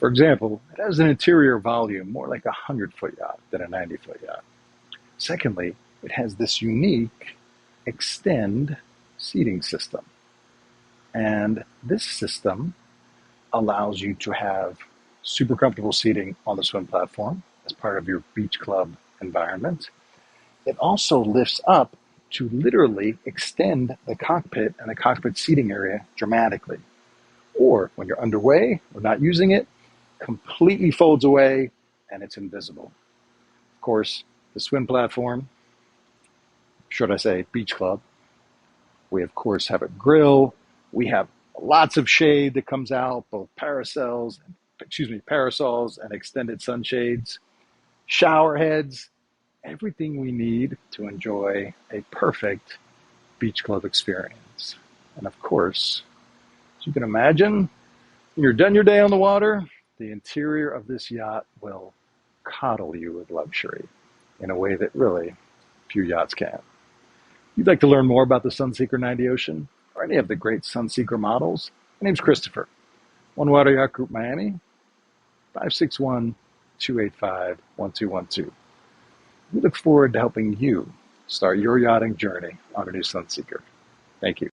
For example, it has an interior volume more like a 100-foot yacht than a 90-foot yacht. Secondly, it has this unique extend seating system. And this system allows you to have super comfortable seating on the swim platform as part of your beach club environment. It also lifts up to literally extend the cockpit and the cockpit seating area dramatically. Or when you're underway or not using it, completely folds away and it's invisible. Of course, the swim platform, should I say beach club, we of course have a grill. We have lots of shade that comes out, both parasols and extended sunshades, shower heads, everything we need to enjoy a perfect beach club experience. And of course, as you can imagine, when you're done your day on the water, the interior of this yacht will coddle you with luxury in a way that really few yachts can. If you'd like to learn more about the Sunseeker 90 Ocean or any of the great Sunseeker models, my name's Christopher. One Water Yacht Group Miami, 561-285-1212. We look forward to helping you start your yachting journey on a new Sunseeker. Thank you.